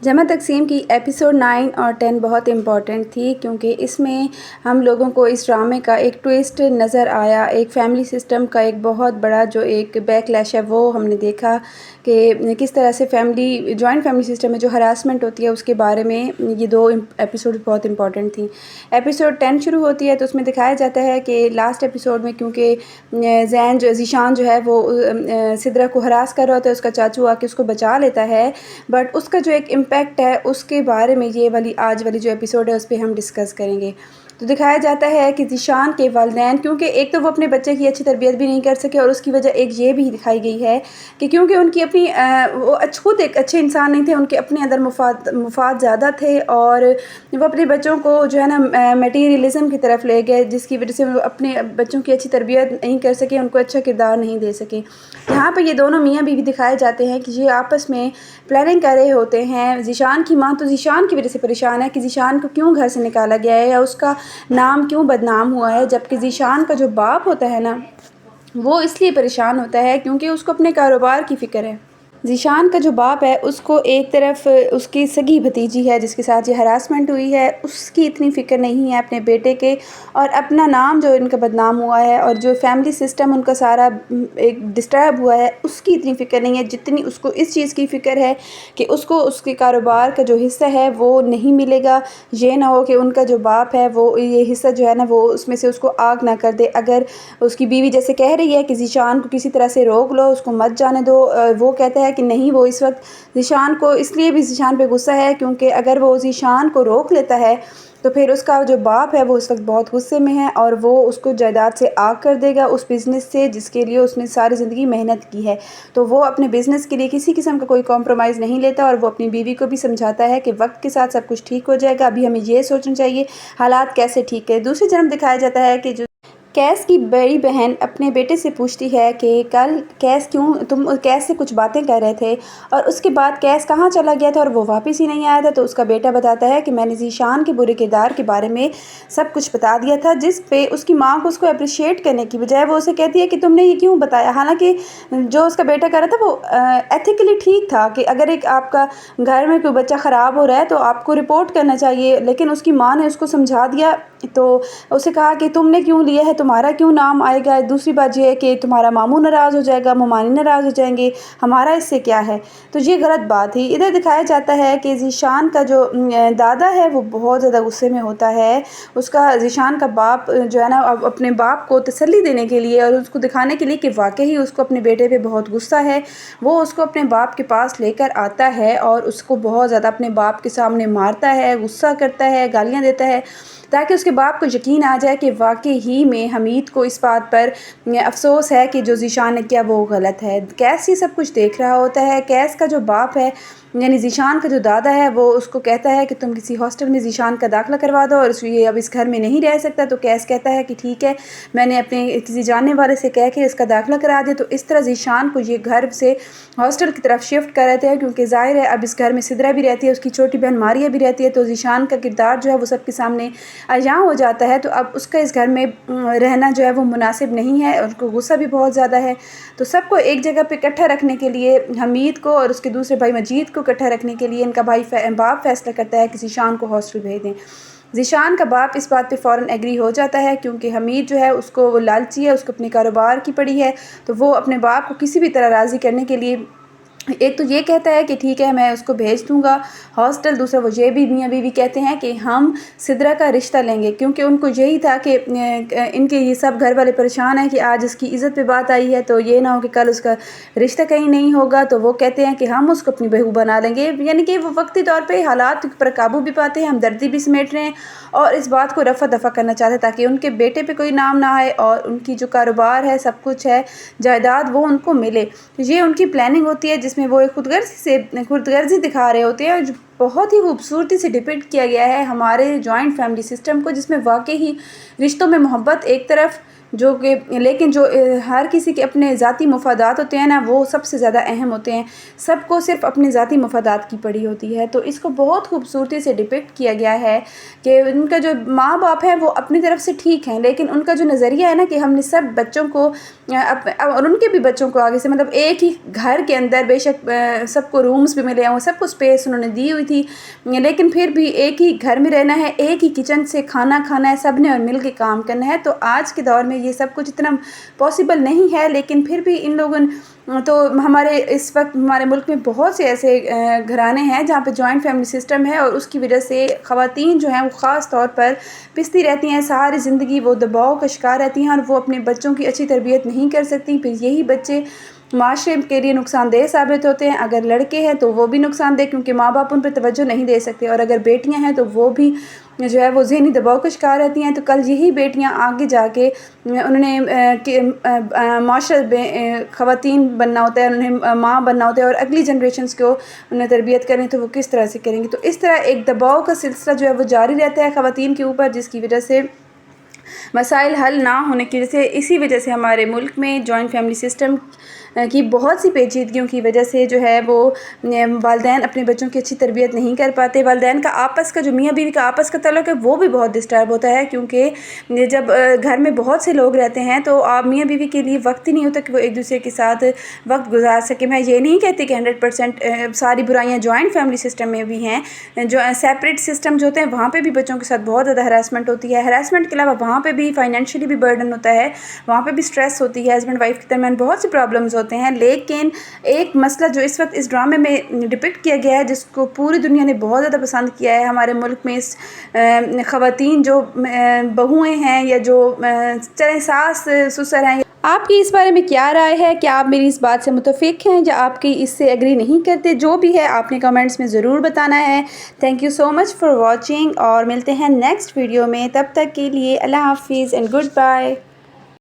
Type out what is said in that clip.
جمع تقسیم کی ایپیسوڈ 9 اور 10 بہت امپورٹنٹ تھی کیونکہ اس میں ہم لوگوں کو اس ڈرامے کا ایک ٹویسٹ نظر آیا، ایک فیملی سسٹم کا ایک بہت بڑا جو ایک بیک لیش ہے وہ ہم نے دیکھا کہ کس طرح سے جوائنٹ فیملی سسٹم میں جو ہراسمنٹ ہوتی ہے اس کے بارے میں یہ دو ایپیسوڈ بہت امپورٹنٹ تھیں۔ ایپیسوڈ 10 شروع ہوتی ہے تو اس میں دکھایا جاتا ہے کہ لاسٹ ایپیسوڈ میں کیونکہ ذیشان جو ہے وہ سدرا کو ہراس کر رہا ہوتا ہے، اس کا چاچو آ کے اس کو بچا لیتا ہے، بٹ اس کا جو ایک امپیکٹ ہے اس کے بارے میں آج والی جو ایپیسوڈ ہے اس پہ ہم ڈسکس کریں گے۔ تو دکھایا جاتا ہے کہ ذیشان کے والدین، کیونکہ ایک تو وہ اپنے بچے کی اچھی تربیت بھی نہیں کر سکے، اور اس کی وجہ ایک یہ بھی دکھائی گئی ہے کہ کیونکہ ان کی اپنی وہ خود ایک اچھے انسان نہیں تھے، ان کے اپنے اندر مفاد زیادہ تھے، اور وہ اپنے بچوں کو جو ہے نا میٹیریلزم کی طرف لے گئے، جس کی وجہ سے وہ اپنے بچوں کی اچھی تربیت نہیں کر سکے، ان کو اچھا کردار نہیں دے سکے۔ یہاں پہ یہ دونوں میاں بیوی دکھائے جاتے ہیں کہ یہ آپس میں پلاننگ کر رہے ہوتے ہیں۔ ذیشان کی ماں تو ذیشان کی وجہ سے پریشان ہے کہ ذیشان کو کیوں گھر سے نکالا گیا ہے، یا اس کا نام کیوں بدنام ہوا ہے، جبکہ ذیشان کا جو باپ ہوتا ہے نا وہ اس لیے پریشان ہوتا ہے کیونکہ اس کو اپنے کاروبار کی فکر ہے۔ ذیشان کا جو باپ ہے اس کو ایک طرف اس کی سگی بھتیجی ہے جس کے ساتھ یہ ہراسمنٹ ہوئی ہے، اس کی اتنی فکر نہیں ہے اپنے بیٹے کے، اور اپنا نام جو ان کا بدنام ہوا ہے اور جو فیملی سسٹم ان کا سارا ایک ڈسٹرب ہوا ہے اس کی اتنی فکر نہیں ہے جتنی اس کو اس چیز کی فکر ہے کہ اس کو اس کے کاروبار کا جو حصہ ہے وہ نہیں ملے گا۔ یہ نہ ہو کہ ان کا جو باپ ہے وہ یہ حصہ جو ہے نا وہ اس میں سے اس کو آگ نہ کر دے۔ اگر اس کی بیوی جیسے کہہ رہی ہے کہ ذیشان کو کسی طرح سے روک لو، اس کو مت جانے دو، وہ کہتا ہے کہ نہیں، وہ اس وقت ذیشان کو اس لیے بھی ذیشان پہ غصہ ہے کیونکہ اگر وہ ذیشان کو روک لیتا ہے تو پھر اس کا جو باپ ہے وہ اس وقت بہت غصے میں ہے، اور وہ اس کو جائیداد سے آگ کر دے گا، اس بزنس سے جس کے لیے اس نے ساری زندگی محنت کی ہے۔ تو وہ اپنے بزنس کے لیے کسی قسم کا کوئی کمپرومائز نہیں لیتا، اور وہ اپنی بیوی کو بھی سمجھاتا ہے کہ وقت کے ساتھ سب کچھ ٹھیک ہو جائے گا، ابھی ہمیں یہ سوچنا چاہیے حالات کیسے ٹھیک ہے۔ دوسری جانب دکھایا جاتا ہے کہ جو کیس کی بڑی بہن اپنے بیٹے سے پوچھتی ہے کہ کل تم کیس سے کچھ باتیں کر رہے تھے، اور اس کے بعد کیس کہاں چلا گیا تھا اور وہ واپس ہی نہیں آیا تھا۔ تو اس کا بیٹا بتاتا ہے کہ میں نے ذیشان کے برے کردار کے بارے میں سب کچھ بتا دیا تھا، جس پہ اس کی ماں کو اس کو اپریشیٹ کرنے کی بجائے وہ اسے کہتی ہے کہ تم نے یہ کیوں بتایا، حالانکہ جو اس کا بیٹا کر رہا تھا وہ ایتھیکلی ٹھیک تھا کہ اگر ایک آپ کا گھر میں کوئی بچہ خراب ہو رہا ہے تو آپ کو رپورٹ کرنا چاہیے، لیکن اس کی ماں نے اس کو سمجھا دیا، تو اسے کہا کہ تم نے کیوں لیا ہے، تمہارا کیوں نام آئے گا۔ دوسری بات یہ ہے کہ تمہارا ماموں ناراض ہو جائے گا، ممانی ناراض ہو جائیں گے، ہمارا اس سے کیا ہے۔ تو یہ غلط بات تھی۔ ادھر دکھایا جاتا ہے کہ ذیشان کا جو دادا ہے وہ بہت زیادہ غصے میں ہوتا ہے، اس کا ذیشان کا باپ جو ہے نا اپنے باپ کو تسلی دینے کے لیے اور اس کو دکھانے کے لیے کہ واقعی اس کو اپنے بیٹے پہ بہت غصہ ہے، وہ اس کو اپنے باپ کے پاس لے کر آتا ہے اور اس کو بہت زیادہ اپنے باپ کے سامنے مارتا ہے، غصہ کرتا ہے، گالیاں دیتا ہے، تاکہ اس کے باپ کو یقین آ جائے کہ واقعی ہی میں حمید کو اس بات پر افسوس ہے کہ جو ذیشان نے کیا وہ غلط ہے۔ کیس یہ سب کچھ دیکھ رہا ہوتا ہے۔ کیس کا جو باپ ہے یعنی ذیشان کا جو دادا ہے وہ اس کو کہتا ہے کہ تم کسی ہاسٹل میں ذیشان کا داخلہ کروا دو، اور یہ اب اس گھر میں نہیں رہ سکتا۔ تو کیس کہتا ہے کہ ٹھیک ہے، میں نے اپنے کسی جاننے والے سے کہہ کے اس کا داخلہ کرا دیا۔ تو اس طرح ذیشان کو یہ گھر سے ہاسٹل کی طرف شفٹ کر رہتے ہیں، کیونکہ ظاہر ہے اب اس گھر میں سدرا بھی رہتی ہے، اس کی چھوٹی بہن ماریا بھی رہتی ہے، تو ذیشان کا کردار جو ہے وہ سب کے سامنے عیاں ہو جاتا ہے۔ تو اب اس کا اس گھر میں رہنا جو ہے وہ مناسب نہیں ہے، اور اس کو غصہ بھی بہت زیادہ ہے۔ تو سب کو ایک جگہ پہ اکٹھا رکھنے کے لیے حمید کو اور اس کے دوسرے بھائی مجید کو اکٹھا رکھنے کے لیے ان کا باپ فیصلہ کرتا ہے کہ ذیشان کو ہاسٹل بھیج دیں۔ ذیشان کا باپ اس بات پہ فوراً ایگری ہو جاتا ہے کیونکہ حمید جو ہے اس کو وہ لالچی ہے، اس کو اپنے کاروبار کی پڑی ہے، تو وہ اپنے باپ کو کسی بھی طرح راضی کرنے کے لیے ایک تو یہ کہتا ہے کہ ٹھیک ہے میں اس کو بھیج دوں گا ہاسٹل، دوسرا وہ یہ بھی میاں بیوی کہتے ہیں کہ ہم سدرا کا رشتہ لیں گے، کیونکہ ان کو یہی تھا کہ ان کے یہ سب گھر والے پریشان ہیں کہ آج اس کی عزت پہ بات آئی ہے تو یہ نہ ہو کہ کل اس کا رشتہ کہیں نہیں ہوگا، تو وہ کہتے ہیں کہ ہم اس کو اپنی بہو بنا لیں گے، یعنی کہ وہ وقتی طور پہ حالات پر قابو بھی پاتے ہیں، ہمدردی بھی سمیٹ رہے ہیں اور اس بات کو رفع دفع کرنا چاہتے ہیں تاکہ ان کے بیٹے پہ کوئی نام نہ آئے اور ان کی جو کاروبار ہے سب کچھ ہے جائیداد وہ ان کو ملے۔ یہ ان کی پلاننگ ہوتی ہے جس میں وہ خود غرضی دکھا رہے ہوتے ہیں، اور جو بہت ہی خوبصورتی سے ڈپکٹ کیا گیا ہے ہمارے جوائنٹ فیملی سسٹم کو، جس میں واقعی ہی رشتوں میں محبت ایک طرف، جو کہ لیکن جو ہر کسی کے اپنے ذاتی مفادات ہوتے ہیں نا، وہ سب سے زیادہ اہم ہوتے ہیں. سب کو صرف اپنے ذاتی مفادات کی پڑی ہوتی ہے. تو اس کو بہت خوبصورتی سے ڈپکٹ کیا گیا ہے کہ ان کا جو ماں باپ ہے وہ اپنی طرف سے ٹھیک ہیں، لیکن ان کا جو نظریہ ہے نا کہ ہم نے سب بچوں کو اور ان کے بھی بچوں کو آگے سے مطلب ایک ہی گھر کے اندر، بے شک سب کو رومز بھی ملے ہیں، وہ سب کو اسپیس انہوں نے دی ہوئی تھی، لیکن پھر بھی ایک ہی گھر میں رہنا ہے، ایک ہی کچن سے کھانا کھانا ہے سب نے اور مل کے کام کرنا ہے. تو آج کے دور میں یہ سب کچھ اتنا پاسبل نہیں ہے، لیکن پھر بھی ان لوگوں تو ہمارے اس وقت ہمارے ملک میں بہت سے ایسے گھرانے ہیں جہاں پہ جوائنٹ فیملی سسٹم ہے، اور اس کی وجہ سے خواتین جو ہیں وہ خاص طور پر پستی رہتی ہیں. ساری زندگی وہ دباؤ کا شکار رہتی ہیں اور وہ اپنے بچوں کی اچھی تربیت نہیں کر سکتی. پھر یہی بچے معاشرے کے لیے نقصان دہ ثابت ہوتے ہیں. اگر لڑکے ہیں تو وہ بھی نقصان دہ، کیونکہ ماں باپ ان پہ توجہ نہیں دے سکتے، اور اگر بیٹیاں ہیں تو وہ بھی جو ہے وہ ذہنی دباؤ کا شکار رہتی ہیں. تو کل یہی بیٹیاں آگے جا کے انہوں نے معاشرے میں خواتین بننا ہوتا ہے، انہیں ماں بننا ہوتا ہے، اور اگلی جنریشنز کو انہیں تربیت کریں تو وہ کس طرح سے کریں گی. تو اس طرح ایک دباؤ کا سلسلہ جو ہے وہ جاری رہتا ہے خواتین کے اوپر، جس کی وجہ سے مسائل حل نہ ہونے کی وجہ سے، اسی وجہ سے ہمارے ملک میں جوائنٹ فیملی سسٹم کی بہت سی پیچیدگیوں کی وجہ سے جو ہے وہ والدین اپنے بچوں کی اچھی تربیت نہیں کر پاتے. والدین کا آپس کا جو میاں بیوی کا آپس کا تعلق ہے وہ بھی بہت ڈسٹرب ہوتا ہے، کیونکہ جب گھر میں بہت سے لوگ رہتے ہیں تو آپ میاں بیوی کے لیے وقت ہی نہیں ہوتا کہ وہ ایک دوسرے کے ساتھ وقت گزار سکیں. میں یہ نہیں کہتی کہ 100% ساری برائیاں جوائنٹ فیملی سسٹم میں بھی ہیں. جو سیپریٹ سسٹم جو ہوتے ہیں وہاں پہ بھی بچوں کے ساتھ بہت زیادہ ہراسمنٹ ہوتی ہے. ہراسمنٹ کے علاوہ وہاں پہ بھی فائنینشلی بھی برڈن ہوتا ہے، وہاں پہ بھی سٹریس ہوتی ہے، ہسبینڈ وائف کے درمیان بہت سی پرابلمز ہوتے ہیں. لیکن ایک مسئلہ جو اس وقت اس ڈرامے میں ڈپکٹ کیا گیا ہے، جس کو پوری دنیا نے بہت زیادہ پسند کیا ہے ہمارے ملک میں، خواتین جو بہوئیں ہیں یا جو چاہے ساس سسر ہیں، آپ کی اس بارے میں کیا رائے ہے؟ کیا آپ میری اس بات سے متفق ہیں یا آپ کی اس سے ایگری نہیں کرتے؟ جو بھی ہے آپ نے کمنٹس میں ضرور بتانا ہے. Thank you so much for watching, اور ملتے ہیں نیکسٹ ویڈیو میں. تب تک کے لیے اللہ حافظ اینڈ گڈ بائے.